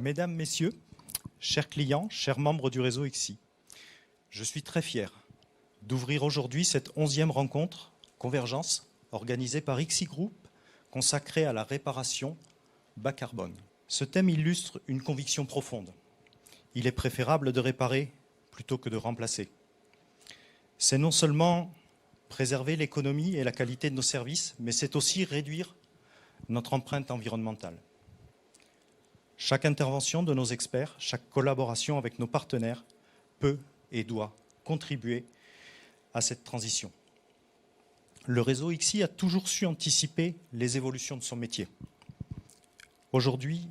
Mesdames, Messieurs, chers clients, chers membres du réseau ICSI, je suis très fier d'ouvrir aujourd'hui cette 11e rencontre Convergence organisée par ICSI Group consacrée à la réparation bas carbone. Ce thème illustre une conviction profonde. Il est préférable de réparer plutôt que de remplacer. C'est non seulement préserver l'économie et la qualité de nos services, mais c'est aussi réduire notre empreinte environnementale. Chaque intervention de nos experts, chaque collaboration avec nos partenaires peut et doit contribuer à cette transition. Le réseau ICSI a toujours su anticiper les évolutions de son métier. Aujourd'hui,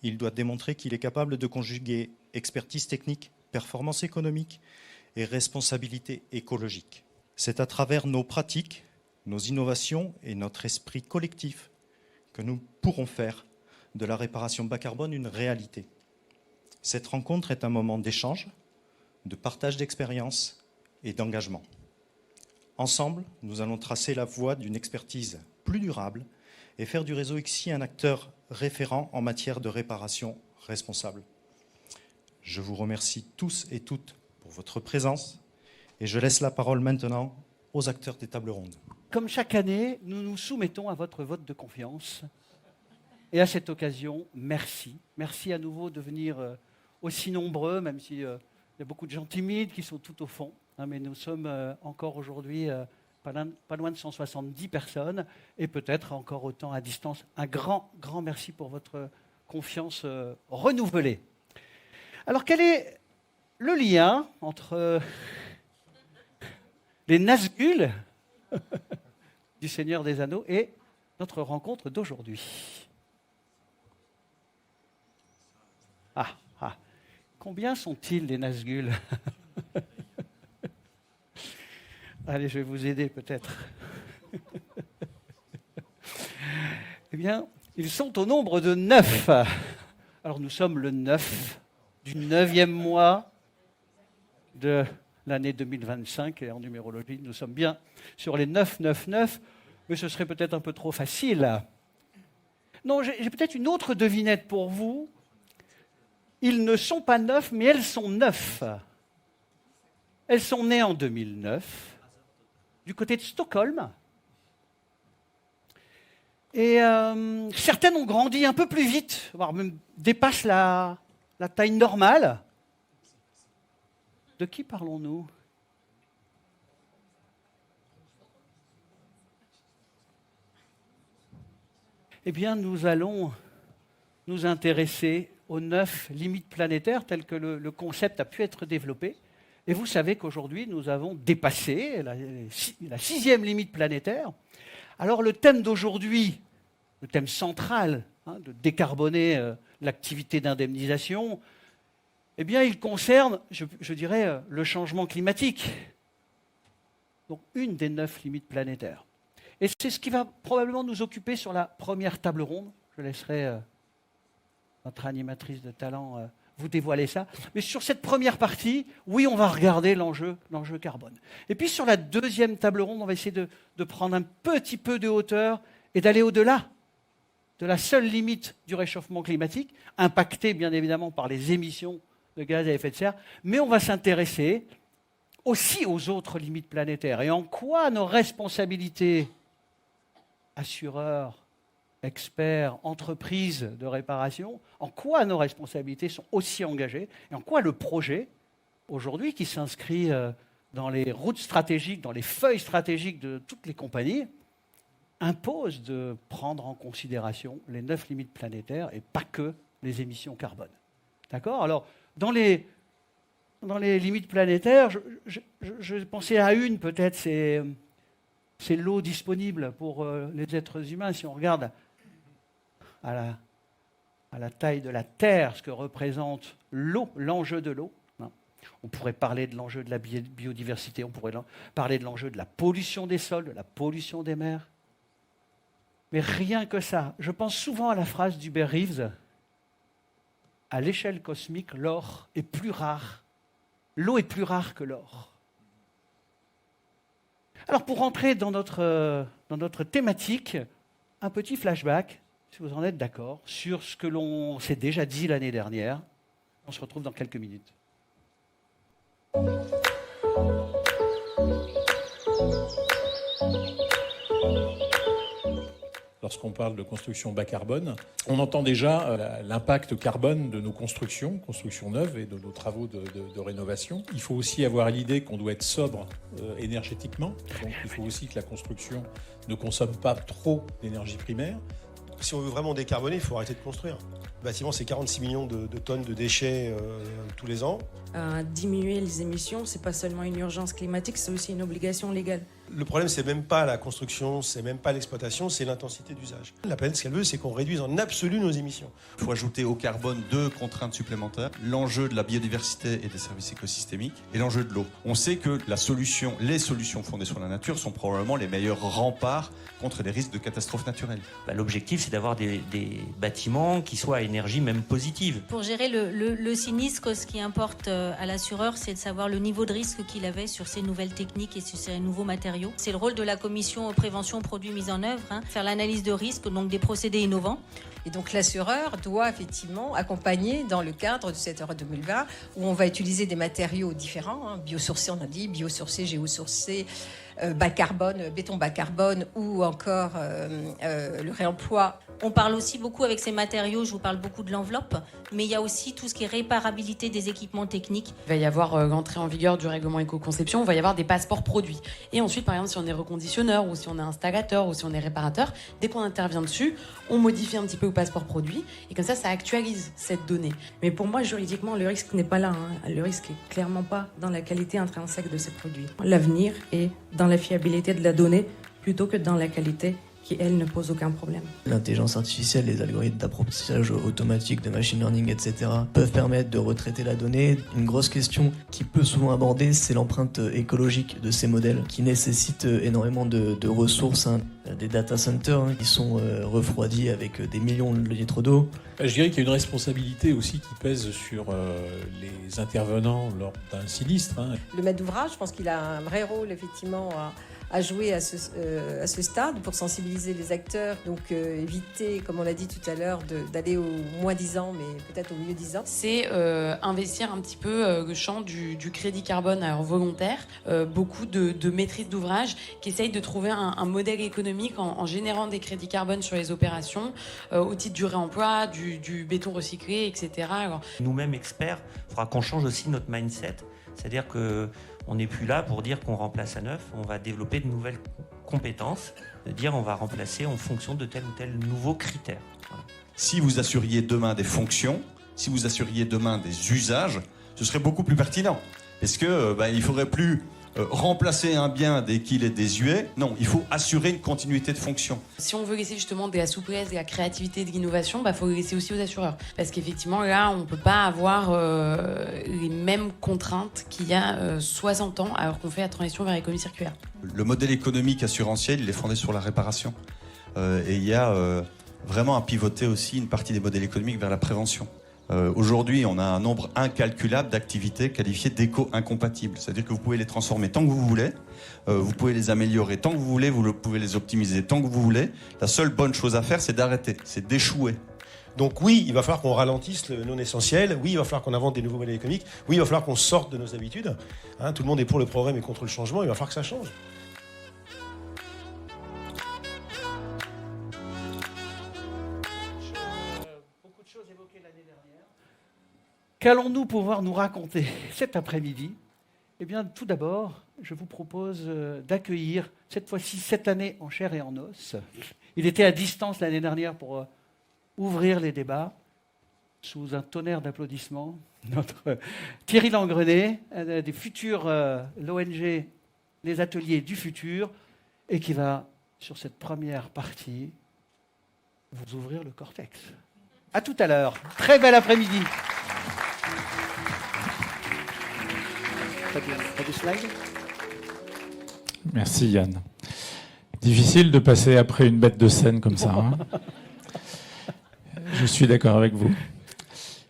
il doit démontrer qu'il est capable de conjuguer expertise technique, performance économique et responsabilité écologique. C'est à travers nos pratiques, nos innovations et notre esprit collectif que nous pourrons faire de la réparation bas carbone une réalité. Cette rencontre est un moment d'échange, de partage d'expériences et d'engagement. Ensemble, nous allons tracer la voie d'une expertise plus durable et faire du réseau ICSI un acteur référent en matière de réparation responsable. Je vous remercie tous et toutes pour votre présence et je laisse la parole maintenant aux acteurs des tables rondes. Comme chaque année, nous nous soumettons à votre vote de confiance. Et à cette occasion, merci. Merci à nouveau de venir aussi nombreux, même s'il y a beaucoup de gens timides qui sont tout au fond. Hein, mais nous sommes encore aujourd'hui pas loin de 170 personnes et peut-être encore autant à distance. Un grand, grand merci pour votre confiance renouvelée. Alors, quel est le lien entre les Nazgûl du Seigneur des Anneaux et notre rencontre d'aujourd'hui? Combien sont-ils les Nazgûl? Allez, je vais vous aider peut-être. Eh bien, ils sont au nombre de 9. Alors nous sommes le 9 du 9e mois de l'année 2025 et en numérologie, nous sommes bien sur les 999, mais ce serait peut-être un peu trop facile. Non, j'ai peut-être une autre devinette pour vous. Ils ne sont pas 9, mais elles sont 9. Elles sont nées en 2009, du côté de Stockholm. Et certaines ont grandi un peu plus vite, voire même dépassent la taille normale. De qui parlons-nous ? Eh bien, nous allons nous intéresser aux 9 limites planétaires telles que le concept a pu être développé. Et vous savez qu'aujourd'hui, nous avons dépassé la 6e limite planétaire. Alors le thème d'aujourd'hui, le thème central, de décarboner l'activité d'indemnisation, eh bien il concerne, je dirais, le changement climatique. Donc une des 9 limites planétaires. Et c'est ce qui va probablement nous occuper sur la première table ronde. Je laisserai notre animatrice de talent vous dévoiler ça. Mais sur cette première partie, oui, on va regarder l'enjeu carbone. Et puis sur la deuxième table ronde, on va essayer de prendre un petit peu de hauteur et d'aller au-delà de la seule limite du réchauffement climatique, impactée bien évidemment par les émissions de gaz à effet de serre, mais on va s'intéresser aussi aux autres limites planétaires et en quoi nos responsabilités, assureurs, experts, entreprises de réparation, en quoi nos responsabilités sont aussi engagées et en quoi le projet, aujourd'hui, qui s'inscrit dans les routes stratégiques, dans les feuilles stratégiques de toutes les compagnies, impose de prendre en considération les 9 limites planétaires et pas que les émissions carbone. D'accord ? Alors, dans les limites planétaires, je pensais à une peut-être, c'est l'eau disponible pour les êtres humains. Si on regarde à la taille de la Terre, ce que représente l'eau, l'enjeu de l'eau. On pourrait parler de l'enjeu de la biodiversité, on pourrait parler de l'enjeu de la pollution des sols, de la pollution des mers. Mais rien que ça. Je pense souvent à la phrase d'Hubert Reeves. À l'échelle cosmique, l'or est plus rare. L'eau est plus rare que l'or. Alors pour rentrer dans notre thématique, un petit flashback si vous en êtes d'accord, sur ce que l'on s'est déjà dit l'année dernière. On se retrouve dans quelques minutes. Lorsqu'on parle de construction bas carbone, on entend déjà l'impact carbone de nos constructions neuves et de nos travaux de rénovation. Il faut aussi avoir à l'idée qu'on doit être sobre énergétiquement. Donc il faut aussi que la construction ne consomme pas trop d'énergie primaire. Si on veut vraiment décarboner, il faut arrêter de construire. Le bâtiment, c'est 46 millions de tonnes de déchets tous les ans. Diminuer les émissions, c'est pas seulement une urgence climatique, c'est aussi une obligation légale. Le problème, c'est même pas la construction, c'est même pas l'exploitation, c'est l'intensité d'usage. La planète, ce qu'elle veut, c'est qu'on réduise en absolu nos émissions. Il faut ajouter au carbone 2 contraintes supplémentaires, l'enjeu de la biodiversité et des services écosystémiques et l'enjeu de l'eau. On sait que les solutions fondées sur la nature sont probablement les meilleurs remparts contre les risques de catastrophes naturelles. L'objectif, c'est d'avoir des bâtiments qui soient à énergie même positive. Pour gérer le sinistre, ce qui importe à l'assureur, c'est de savoir le niveau de risque qu'il avait sur ces nouvelles techniques et sur ces nouveaux matériaux. C'est le rôle de la commission prévention produits mis en œuvre, faire l'analyse de risque, donc des procédés innovants. Et donc l'assureur doit effectivement accompagner dans le cadre de cette Euro 2020 où on va utiliser des matériaux différents, biosourcés, on a dit, biosourcés, géosourcés, bas carbone, béton bas carbone ou encore le réemploi. On parle aussi beaucoup avec ces matériaux, je vous parle beaucoup de l'enveloppe, mais il y a aussi tout ce qui est réparabilité des équipements techniques. Il va y avoir l'entrée en vigueur du règlement éco-conception, il va y avoir des passeports produits. Et ensuite, par exemple, si on est reconditionneur ou si on est installateur ou si on est réparateur, dès qu'on intervient dessus, on modifie un petit peu le passeport produit et comme ça actualise cette donnée. Mais pour moi, juridiquement, le risque n'est pas là. Le risque est clairement pas dans la qualité intrinsèque de ces produits. L'avenir est dans la fiabilité de la donnée plutôt que dans la qualité qui, elle, ne pose aucun problème. L'intelligence artificielle, les algorithmes d'apprentissage automatique, de machine learning, etc. peuvent permettre de retraiter la donnée. Une grosse question qui peut souvent aborder, c'est l'empreinte écologique de ces modèles qui nécessitent énormément de ressources. Des data centers qui sont refroidis avec des millions de litres d'eau. Je dirais qu'il y a une responsabilité aussi qui pèse sur les intervenants lors d'un sinistre. Le maître d'ouvrage, je pense qu'il a un vrai rôle effectivement à jouer à ce stade pour sensibiliser les acteurs, donc éviter, comme on l'a dit tout à l'heure, d'aller au moins 10 ans, mais peut-être au mieux 10 ans. C'est investir un petit peu le champ du crédit carbone à heure volontaire, beaucoup de maîtrise d'ouvrage qui essayent de trouver un modèle économique en générant des crédits carbone sur les opérations au titre du réemploi, du béton recyclé, etc. Alors, Nous-mêmes experts, il faudra qu'on change aussi notre mindset, c'est-à-dire qu'on n'est plus là pour dire qu'on remplace à neuf, on va développer de nouvelles compétences, de dire on va remplacer en fonction de tel ou tel nouveau critère. Voilà. Si vous assuriez demain des fonctions, si vous assuriez demain des usages, ce serait beaucoup plus pertinent. Parce que il faudrait plus remplacer un bien dès qu'il est désuet. Non, il faut assurer une continuité de fonction. si on veut laisser justement de la souplesse, de la créativité, de l'innovation, faut le laisser aussi aux assureurs. Parce qu'effectivement, là, on ne peut pas avoir les mêmes contraintes qu'il y a 60 ans, alors qu'on fait la transition vers l'économie circulaire. Le modèle économique assurantiel, il est fondé sur la réparation. Et il y a vraiment à pivoter aussi une partie des modèles économiques vers la prévention. Aujourd'hui, on a un nombre incalculable d'activités qualifiées d'éco-incompatibles. C'est-à-dire que vous pouvez les transformer tant que vous voulez, vous pouvez les améliorer tant que vous voulez, vous pouvez les optimiser tant que vous voulez. La seule bonne chose à faire, c'est d'arrêter, c'est d'échouer. Donc oui, il va falloir qu'on ralentisse le non essentiel. Oui, il va falloir qu'on invente des nouveaux modèles économiques. Oui, il va falloir qu'on sorte de nos habitudes. Tout le monde est pour le progrès mais contre le changement. Il va falloir que ça change. Beaucoup de choses évoquées l'année dernière. Qu'allons-nous pouvoir nous raconter cet après-midi ? Eh bien, tout d'abord, je vous propose d'accueillir, cette fois-ci, cette année en chair et en os. Il était à distance l'année dernière pour ouvrir les débats, sous un tonnerre d'applaudissements. Notre Thierry Langrenet, des futurs l'ONG Les Ateliers du Futur, et qui va, sur cette première partie, vous ouvrir le cortex. À tout à l'heure. Très bel après-midi. Pas de slide ? Merci Yann. Difficile de passer après une bête de scène comme ça. Hein. Je suis d'accord avec vous.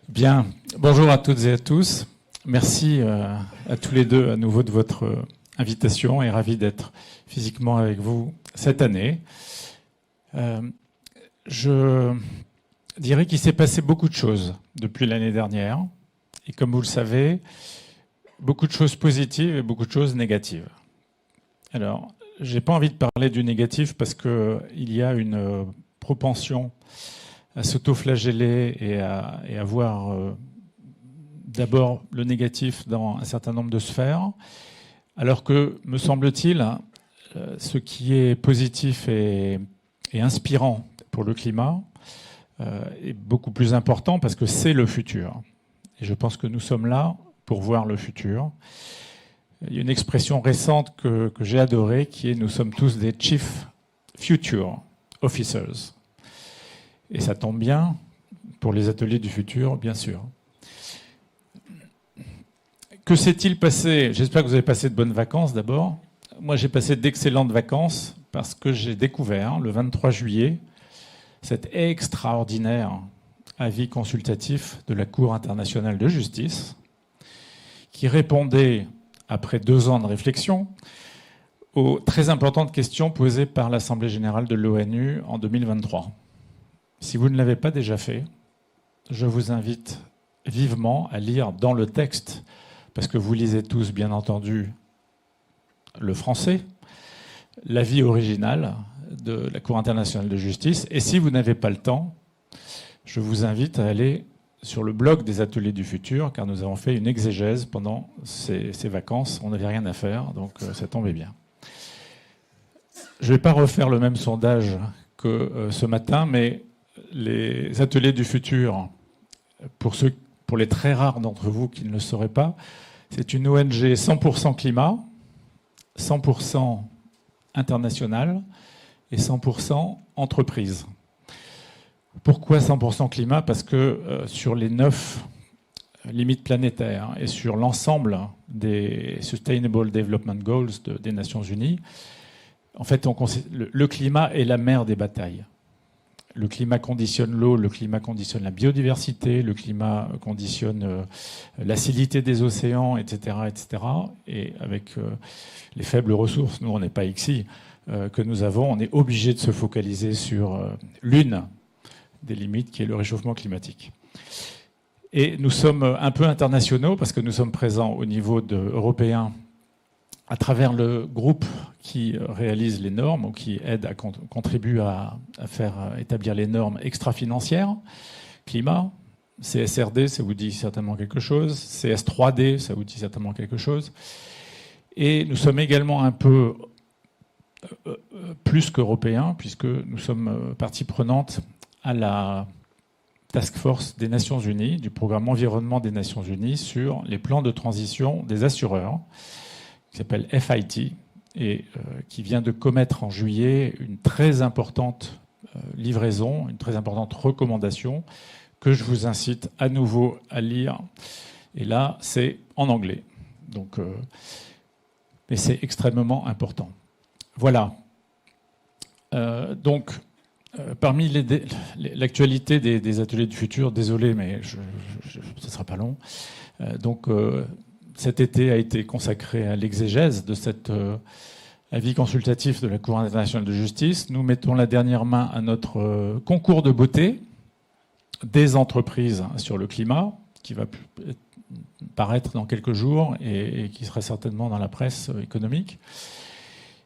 Bien, bonjour à toutes et à tous. Merci à tous les deux à nouveau de votre invitation et ravi d'être physiquement avec vous cette année. Je dirais qu'il s'est passé beaucoup de choses depuis l'année dernière. Et comme vous le savez, beaucoup de choses positives et beaucoup de choses négatives. Alors, je n'ai pas envie de parler du négatif parce qu'il y a une propension à s'auto-flageller et à voir d'abord le négatif dans un certain nombre de sphères, alors que, me semble-t-il, ce qui est positif et inspirant pour le climat est beaucoup plus important parce que c'est le futur. Et je pense que nous sommes là pour voir le futur. Il y a une expression récente que j'ai adorée qui est « nous sommes tous des Chief Future Officers ». Et ça tombe bien pour les ateliers du futur, bien sûr. Que s'est-il passé? J'espère que vous avez passé de bonnes vacances d'abord. Moi, j'ai passé d'excellentes vacances parce que j'ai découvert, le 23 juillet, cet extraordinaire avis consultatif de la Cour internationale de justice qui répondait, après 2 ans de réflexion, aux très importantes questions posées par l'Assemblée générale de l'ONU en 2023. Si vous ne l'avez pas déjà fait, je vous invite vivement à lire dans le texte, parce que vous lisez tous, bien entendu, le français, l'avis original de la Cour internationale de justice. Et si vous n'avez pas le temps, je vous invite à aller sur le blog des Ateliers du Futur, car nous avons fait une exégèse pendant ces vacances. On n'avait rien à faire, donc ça tombait bien. Je ne vais pas refaire le même sondage que ce matin, mais les Ateliers du Futur, pour les très rares d'entre vous qui ne le sauraient pas, c'est une ONG 100% climat, 100% internationale et 100% entreprise. Pourquoi 100% climat? Parce que sur les 9 limites planétaires et sur l'ensemble des Sustainable Development Goals des Nations Unies, en fait, le climat est la mère des batailles. Le climat conditionne l'eau, le climat conditionne la biodiversité, le climat conditionne l'acidité des océans, etc., etc. Et avec les faibles ressources, nous, on n'est pas ici, que nous avons, on est obligé de se focaliser sur l'une des limites, qui est le réchauffement climatique. Et nous sommes un peu internationaux parce que nous sommes présents au niveau européen à travers le groupe qui réalise les normes ou qui aide contribue à faire établir les normes extra-financières. Climat, CSRD, ça vous dit certainement quelque chose. CS3D, ça vous dit certainement quelque chose. Et nous sommes également un peu plus qu'européens, puisque nous sommes partie prenante à la Task Force des Nations Unies, du programme environnement des Nations Unies, sur les plans de transition des assureurs, qui s'appelle FIT, et qui vient de commettre en juillet une très importante livraison, une très importante recommandation, que je vous incite à nouveau à lire. Et là, c'est en anglais. Donc, mais c'est extrêmement important. Voilà. Donc, parmi l'actualité des Ateliers du Futur, désolé, mais ce ne sera pas long. Donc, cet été a été consacré à l'exégèse de cet avis consultatif de la Cour internationale de justice. Nous mettons la dernière main à notre concours de beauté des entreprises sur le climat, qui va paraître dans quelques jours et qui sera certainement dans la presse économique.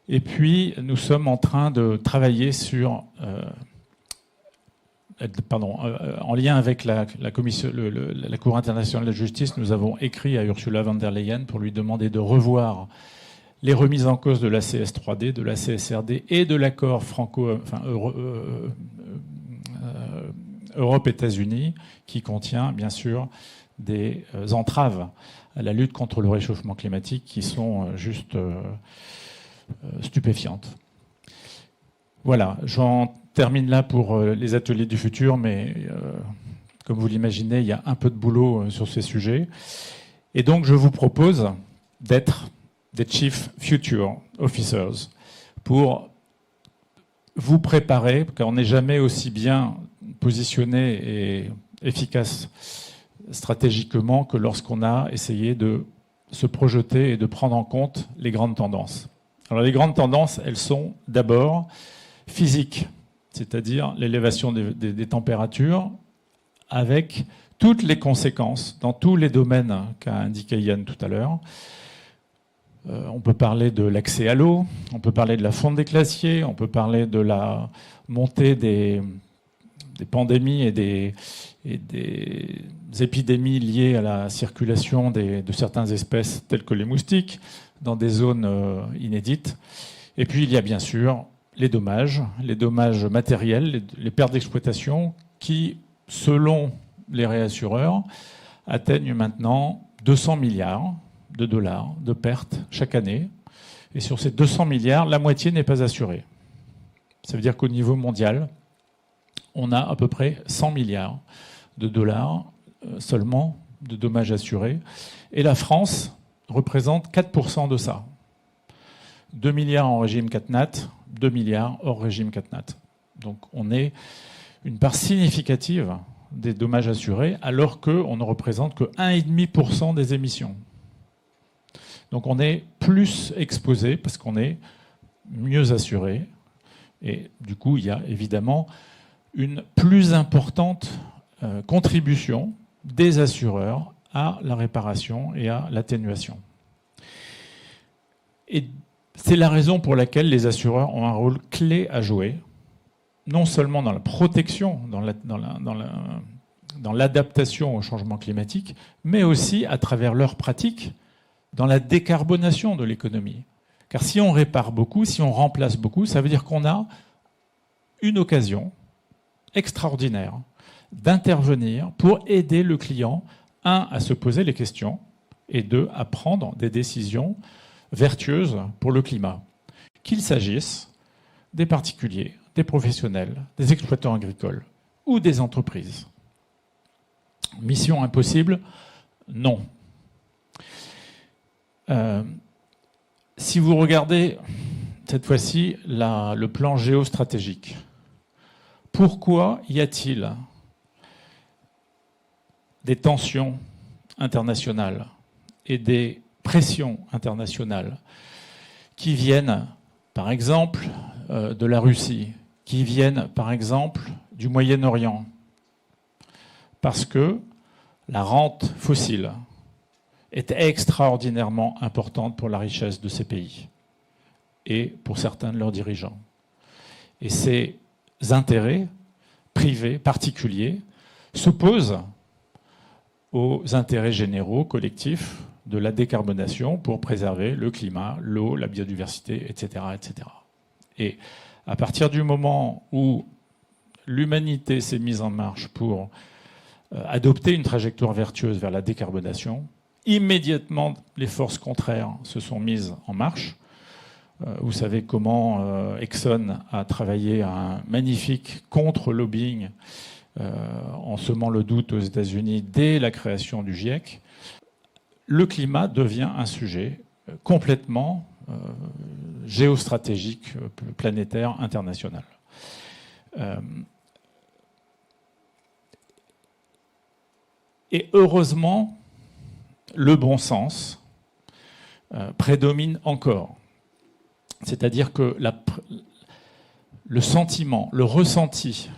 Et puis, nous sommes en train de travailler sur... en lien avec la Cour internationale de justice, nous avons écrit à Ursula von der Leyen pour lui demander de revoir les remises en cause de la CS3D, de la CSRD et de l'accord Europe-États-Unis, qui contient bien sûr des entraves à la lutte contre le réchauffement climatique qui sont juste stupéfiantes. Voilà, j'en termine là pour les Ateliers du Futur, mais comme vous l'imaginez, il y a un peu de boulot sur ces sujets. Et donc, je vous propose d'être des Chief Future Officers pour vous préparer, car on n'est jamais aussi bien positionné et efficace stratégiquement que lorsqu'on a essayé de se projeter et de prendre en compte les grandes tendances. Alors, les grandes tendances, elles sont d'abord physiques. c'est-à-dire l'élévation des températures avec toutes les conséquences dans tous les domaines qu'a indiqué Yann tout à l'heure. On peut parler de l'accès à l'eau, on peut parler de la fonte des glaciers, on peut parler de la montée des pandémies et des épidémies liées à la circulation de certaines espèces telles que les moustiques dans des zones inédites. Et puis il y a bien sûr les dommages matériels, les pertes d'exploitation qui, selon les réassureurs, atteignent maintenant 200 milliards de dollars de pertes chaque année. Et sur ces 200 milliards, la moitié n'est pas assurée. Ça veut dire qu'au niveau mondial, on a à peu près 100 milliards de dollars seulement de dommages assurés. Et la France représente 4% de ça. 2 milliards en régime CatNat, 2 milliards hors régime CatNat. Donc on est une part significative des dommages assurés, alors qu'on ne représente que 1,5% des émissions. Donc on est plus exposé parce qu'on est mieux assuré. Et du coup, il y a évidemment une plus importante contribution des assureurs à la réparation et à l'atténuation. Et c'est la raison pour laquelle les assureurs ont un rôle clé à jouer, non seulement dans la protection, dans l'adaptation au changement climatique, mais aussi à travers leurs pratiques dans la décarbonation de l'économie. Car si on répare beaucoup, si on remplace beaucoup, ça veut dire qu'on a une occasion extraordinaire d'intervenir pour aider le client, un, à se poser les questions, et deux, à prendre des décisions vertueuses pour le climat. Qu'il s'agisse des particuliers, des professionnels, des exploitants agricoles ou des entreprises. Mission impossible? Non. Si vous regardez cette fois-ci le plan géostratégique, pourquoi y a-t-il des tensions internationales et des pressions internationales qui viennent, par exemple, de la Russie, qui viennent, par exemple, du Moyen-Orient? Parce que la rente fossile est extraordinairement importante pour la richesse de ces pays et pour certains de leurs dirigeants. Et ces intérêts privés, particuliers, s'opposent aux intérêts généraux, collectifs, de la décarbonation pour préserver le climat, l'eau, la biodiversité, etc., etc. Et à partir du moment où l'humanité s'est mise en marche pour adopter une trajectoire vertueuse vers la décarbonation, immédiatement les forces contraires se sont mises en marche. Vous savez comment Exxon a travaillé à un magnifique contre-lobbying en semant le doute aux États-Unis dès la création du GIEC. Le climat devient un sujet complètement géostratégique, planétaire, international. Et heureusement, le bon sens prédomine encore. C'est-à-dire que le sentiment, le ressenti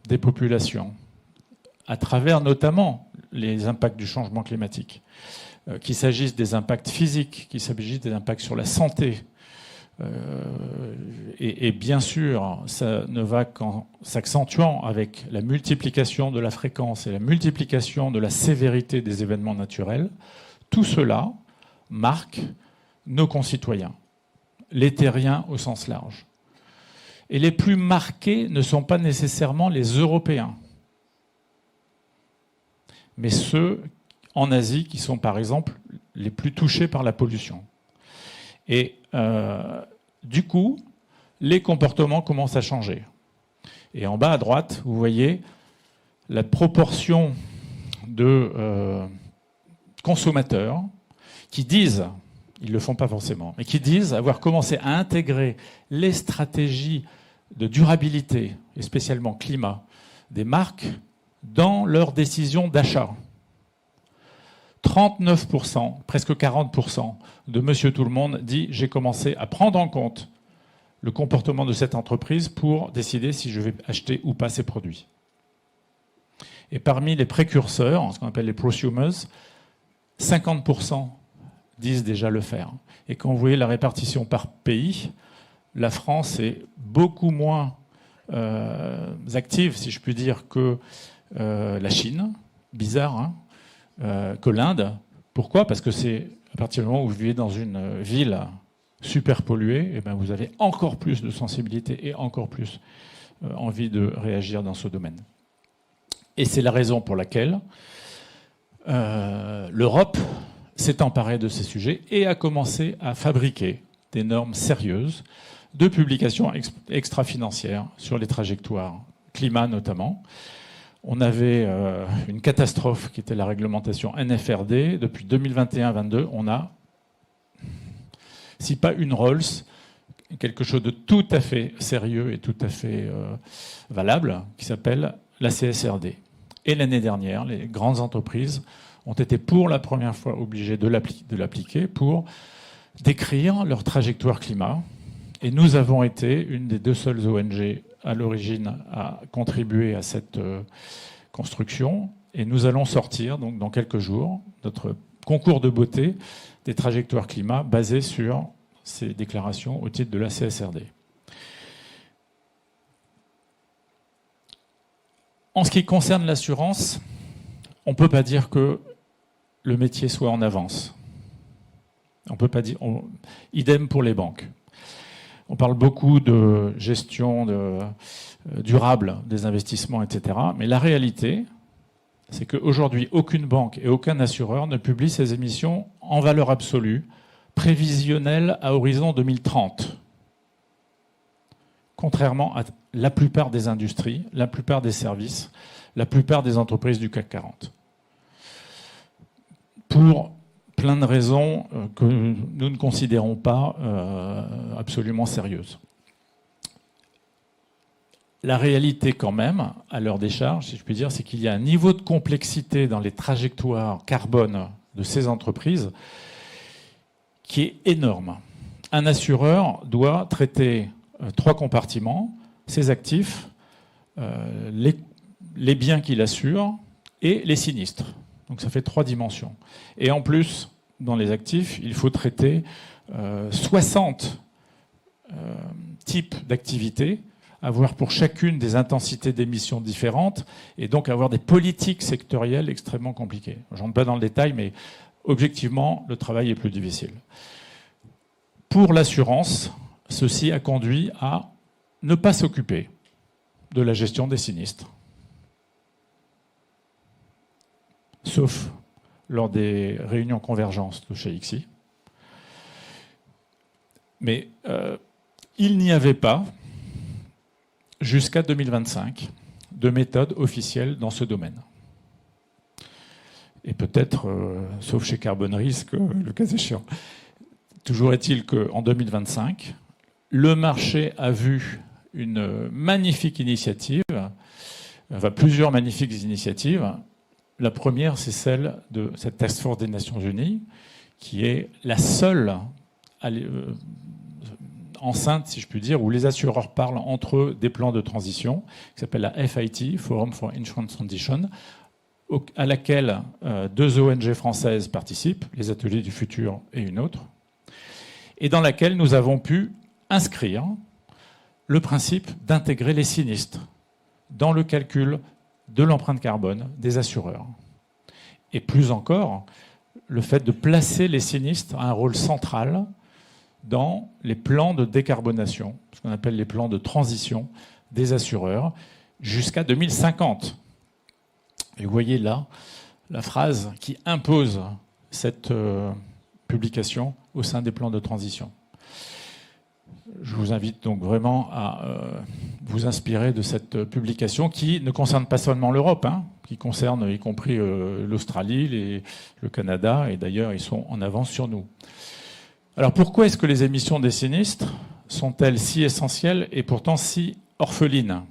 des populations, à travers notamment les impacts du changement climatique, qu'il s'agisse des impacts physiques, qu'il s'agisse des impacts sur la santé, et bien sûr, ça ne va qu'en s'accentuant avec la multiplication de la fréquence et la multiplication de la sévérité des événements naturels. Tout cela marque nos concitoyens, les terriens au sens large. Et les plus marqués ne sont pas nécessairement les Européens, mais ceux en Asie qui sont par exemple les plus touchés par la pollution. Et du coup, les comportements commencent à changer. Et en bas à droite, vous voyez la proportion de consommateurs qui disent, ils ne le font pas forcément, mais qui disent avoir commencé à intégrer les stratégies de durabilité, et spécialement climat, des marques dans leurs décisions d'achat. 39%, presque 40% de Monsieur Tout-le-Monde dit « j'ai commencé à prendre en compte le comportement de cette entreprise pour décider si je vais acheter ou pas ces produits. Et parmi les précurseurs, ce qu'on appelle les prosumers, 50% disent déjà le faire. Et quand vous voyez la répartition par pays, la France est beaucoup moins active, si je puis dire, que la Chine. Bizarre, hein, que l'Inde. Pourquoi ? Parce que c'est à partir du moment où vous vivez dans une ville super polluée, et ben vous avez encore plus de sensibilité et encore plus envie de réagir dans ce domaine. Et c'est la raison pour laquelle l'Europe s'est emparée de ces sujets et a commencé à fabriquer des normes sérieuses de publication extra-financières sur les trajectoires climat notamment. On avait une catastrophe qui était la réglementation NFRD. Depuis 2021-22, on a, si pas une Rolls, quelque chose de tout à fait sérieux et tout à fait valable, qui s'appelle la CSRD. Et l'année dernière, les grandes entreprises ont été pour la première fois obligées de l'appliquer pour décrire leur trajectoire climat. Et nous avons été une des 2 seules ONG à l'origine à contribuer à cette construction. Et nous allons sortir, donc, dans quelques jours, notre concours de beauté des trajectoires climat basées sur ces déclarations au titre de la CSRD. En ce qui concerne l'assurance, on ne peut pas dire que le métier soit en avance. On peut pas dire. Idem pour les banques. On parle beaucoup de gestion durable des investissements, etc. Mais la réalité, c'est qu'aujourd'hui, aucune banque et aucun assureur ne publie ses émissions en valeur absolue, prévisionnelles à horizon 2030. Contrairement à la plupart des industries, la plupart des services, la plupart des entreprises du CAC 40. Pour plein de raisons que nous ne considérons pas absolument sérieuses. La réalité quand même, à leur décharge, si je puis dire, c'est qu'il y a un niveau de complexité dans les trajectoires carbone de ces entreprises qui est énorme. Un assureur doit traiter 3 compartiments, ses actifs, les biens qu'il assure et les sinistres. Donc ça fait 3 dimensions. Et en plus, dans les actifs, il faut traiter 60 types d'activités, avoir pour chacune des intensités d'émissions différentes, et donc avoir des politiques sectorielles extrêmement compliquées. Je n'entre pas dans le détail, mais objectivement, le travail est plus difficile. Pour l'assurance, ceci a conduit à ne pas s'occuper de la gestion des sinistres. Sauf lors des réunions convergence de chez ICSI. Mais il n'y avait pas, jusqu'à 2025, de méthode officielle dans ce domaine. Et peut-être, sauf chez Carbon Risk, le cas échéant. Toujours est-il qu'en 2025, le marché a vu une magnifique initiative, enfin plusieurs magnifiques initiatives. La première, c'est celle de cette Task Force des Nations Unies, qui est la seule enceinte, si je puis dire, où les assureurs parlent entre eux des plans de transition, qui s'appelle la FIT, Forum for Insurance Transition, à laquelle 2 ONG françaises participent, les Ateliers du Futur et une autre, et dans laquelle nous avons pu inscrire le principe d'intégrer les sinistres dans le calcul de l'empreinte carbone des assureurs. Et plus encore, le fait de placer les sinistres à un rôle central dans les plans de décarbonation, ce qu'on appelle les plans de transition des assureurs, jusqu'à 2050. Et vous voyez là la phrase qui impose cette publication au sein des plans de transition. Je vous invite donc vraiment à vous inspirer de cette publication qui ne concerne pas seulement l'Europe, qui concerne y compris l'Australie, le Canada, et d'ailleurs ils sont en avance sur nous. Alors pourquoi est-ce que les émissions des sinistres sont-elles si essentielles et pourtant si orphelines ?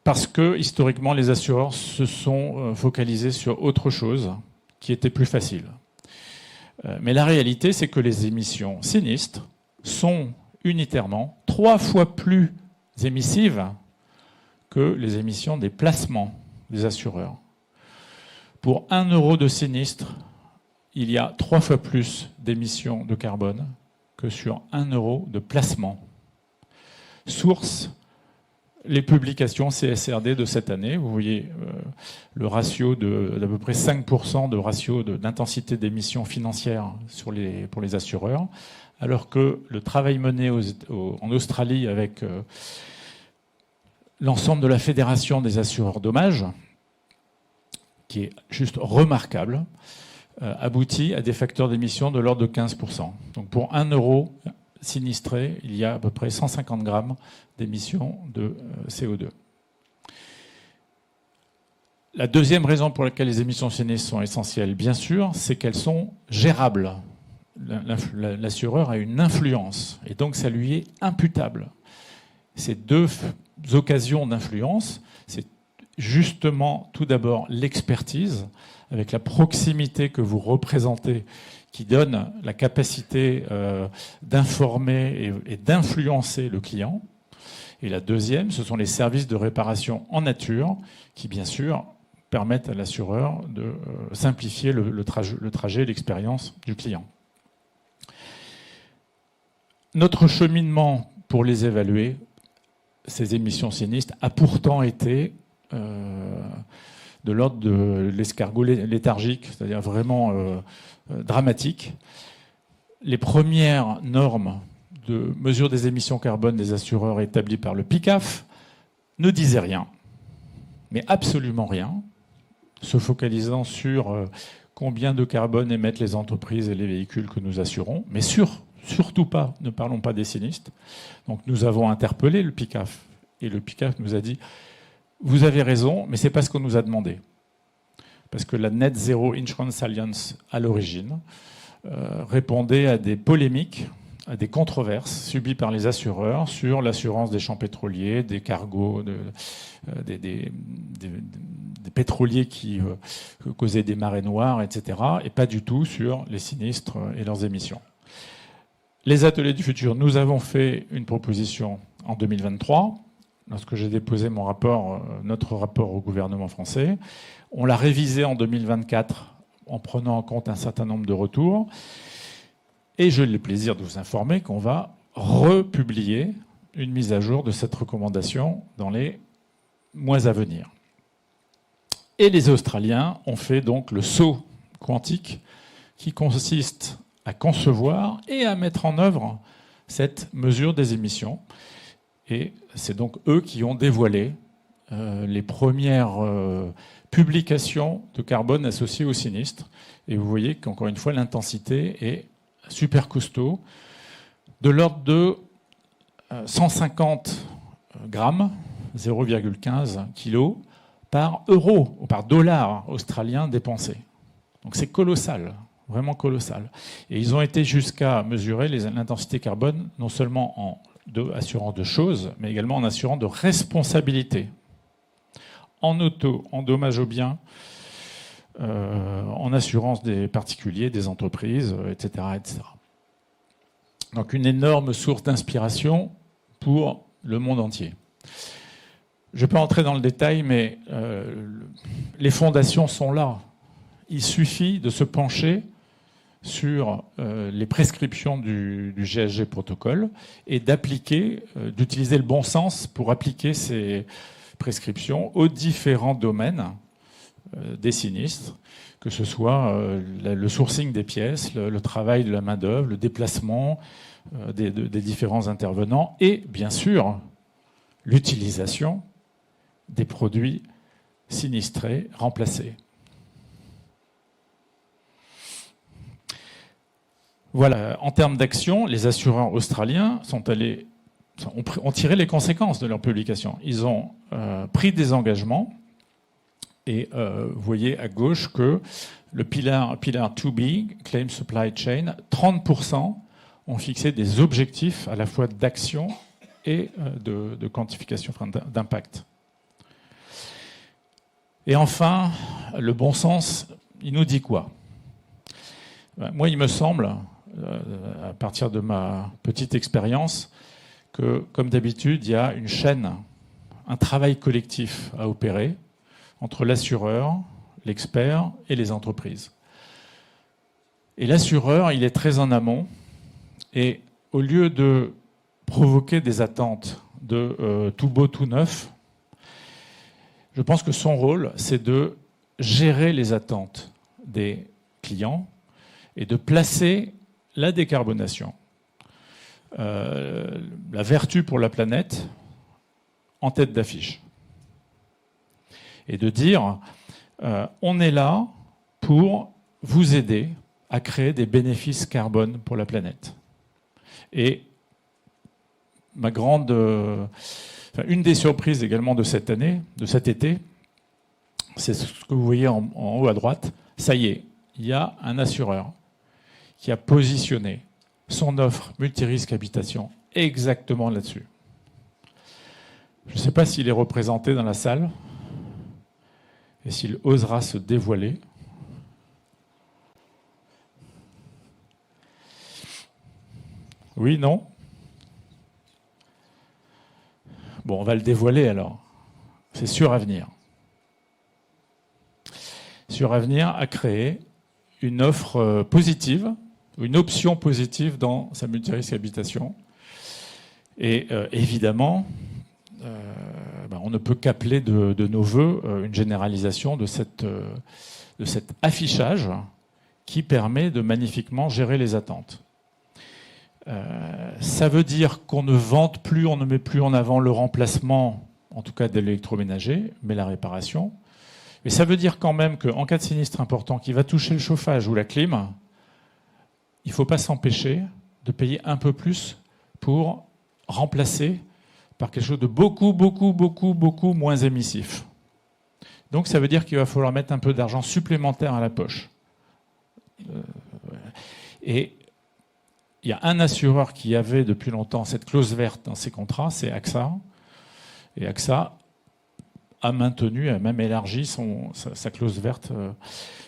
Parce que historiquement les assureurs se sont focalisés sur autre chose qui était plus facile. Mais la réalité, c'est que les émissions sinistres sont unitairement 3 fois plus émissives que les émissions des placements des assureurs. Pour 1 euro de sinistre, il y a 3 fois plus d'émissions de carbone que sur 1 euro de placement. Source, les publications CSRD de cette année. Vous voyez le ratio d'à peu près 5% de ratio d'intensité d'émissions financières pour les assureurs, alors que le travail mené en Australie avec l'ensemble de la Fédération des assureurs dommages, qui est juste remarquable, aboutit à des facteurs d'émission de l'ordre de 15%. Donc pour 1 euro sinistré, il y a à peu près 150 grammes d'émissions de CO2. La deuxième raison pour laquelle les émissions sinistres sont essentielles, bien sûr, c'est qu'elles sont gérables. L'assureur a une influence, et donc ça lui est imputable. Ces 2 occasions d'influence, c'est justement tout d'abord l'expertise, avec la proximité que vous représentez, qui donne la capacité d'informer et d'influencer le client. Et la deuxième, ce sont les services de réparation en nature, qui bien sûr permettent à l'assureur de simplifier le trajet et l'expérience du client. Notre cheminement pour les évaluer, ces émissions sinistres, a pourtant été de l'ordre de l'escargot léthargique, c'est-à-dire vraiment dramatique. Les premières normes de mesure des émissions carbone des assureurs établies par le PICAF ne disaient rien, mais absolument rien, se focalisant sur combien de carbone émettent les entreprises et les véhicules que nous assurons, mais surtout pas, ne parlons pas des sinistres. Donc nous avons interpellé le PICAF, et le PICAF nous a dit « Vous avez raison, mais ce n'est pas ce qu'on nous a demandé ». Parce que la Net Zero Insurance Alliance, à l'origine, répondait à des polémiques, à des controverses subies par les assureurs sur l'assurance des champs pétroliers, des cargos, des pétroliers qui causaient des marées noires, etc., et pas du tout sur les sinistres et leurs émissions. Les ateliers du futur, nous avons fait une proposition en 2023, lorsque j'ai déposé notre rapport au gouvernement français. On l'a révisé en 2024 en prenant en compte un certain nombre de retours. Et j'ai le plaisir de vous informer qu'on va republier une mise à jour de cette recommandation dans les mois à venir. Et les Australiens ont fait donc le saut quantique qui consiste à concevoir et à mettre en œuvre cette mesure des émissions. Et c'est donc eux qui ont dévoilé les premières publications de carbone associées au sinistre. Et vous voyez qu'encore une fois, l'intensité est super costaud, de l'ordre de 150 grammes, 0,15 kg, par euro ou par dollar australien dépensé. Donc c'est colossal, vraiment colossal. Et ils ont été jusqu'à mesurer l'intensité carbone, non seulement en assurant de choses, mais également en assurant de responsabilité. En auto, en dommages aux biens, en assurance des particuliers, des entreprises, etc., etc. Donc une énorme source d'inspiration pour le monde entier. Je ne vais pas entrer dans le détail, mais les fondations sont là. Il suffit de se pencher sur les prescriptions du GSG protocole et d'utiliser le bon sens pour appliquer ces prescriptions aux différents domaines des sinistres, que ce soit le sourcing des pièces, le travail de la main-d'œuvre, le déplacement des différents intervenants et, bien sûr, l'utilisation des produits sinistrés, remplacés. Voilà, en termes d'action, les assureurs australiens ont tiré les conséquences de leur publication. Ils ont pris des engagements et vous voyez à gauche que le pilar 2B, Claim Supply Chain, 30% ont fixé des objectifs à la fois d'action et de quantification, d'impact. Et enfin, le bon sens, il nous dit quoi ? Moi, il me semble, à partir de ma petite expérience, que, comme d'habitude, il y a une chaîne, un travail collectif à opérer entre l'assureur, l'expert et les entreprises. Et l'assureur, il est très en amont, et au lieu de provoquer des attentes de tout beau, tout neuf, je pense que son rôle, c'est de gérer les attentes des clients et de placer la décarbonation, la vertu pour la planète, en tête d'affiche. Et de dire, on est là pour vous aider à créer des bénéfices carbone pour la planète. Et une des surprises également de cette année, de cet été, c'est ce que vous voyez en haut à droite. Ça y est, il y a un assureur qui a positionné son offre multirisque habitation exactement là-dessus. Je ne sais pas s'il est représenté dans la salle et s'il osera se dévoiler. Oui, non ? Bon, on va le dévoiler alors. C'est Suravenir. Suravenir a créé une offre positive, une option positive dans sa multirisque habitation. Et évidemment, on ne peut qu'appeler de nos voeux une généralisation de cet affichage qui permet de magnifiquement gérer les attentes. Ça veut dire qu'on ne vante plus, on ne met plus en avant le remplacement, en tout cas de l'électroménager, mais la réparation. Mais ça veut dire quand même qu'en cas de sinistre important qui va toucher le chauffage ou la clim, il ne faut pas s'empêcher de payer un peu plus pour remplacer par quelque chose de beaucoup moins émissif. Donc ça veut dire qu'il va falloir mettre un peu d'argent supplémentaire à la poche. Et il y a un assureur qui avait depuis longtemps cette clause verte dans ses contrats, c'est AXA. Et AXA a maintenu, a même élargi sa clause verte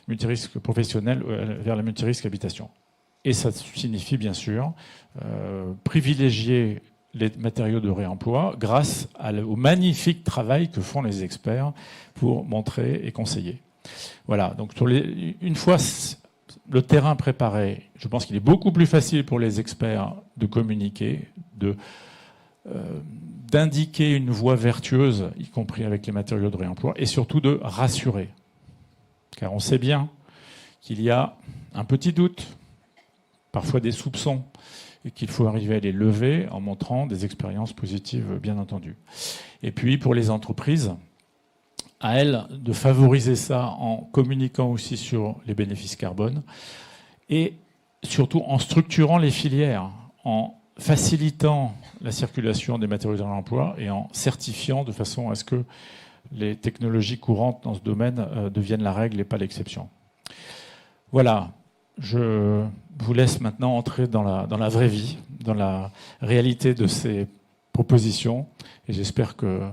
multirisque professionnel vers la multirisque habitation. Et ça signifie bien sûr privilégier les matériaux de réemploi grâce au magnifique travail que font les experts pour montrer et conseiller. Voilà, donc une fois le terrain préparé, je pense qu'il est beaucoup plus facile pour les experts de communiquer, d'indiquer une voie vertueuse, y compris avec les matériaux de réemploi, et surtout de rassurer. Car on sait bien qu'il y a un petit doute, parfois des soupçons, et qu'il faut arriver à les lever en montrant des expériences positives, bien entendu. Et puis, pour les entreprises, à elles de favoriser ça en communiquant aussi sur les bénéfices carbone et surtout en structurant les filières, en facilitant la circulation des matériaux de réemploi et en certifiant de façon à ce que les technologies courantes dans ce domaine deviennent la règle et pas l'exception. Voilà, je vous laisse maintenant entrer dans la vraie vie, dans la réalité de ces propositions et j'espère que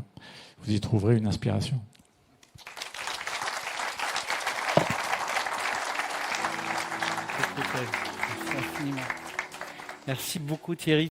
vous y trouverez une inspiration. Merci beaucoup Thierry.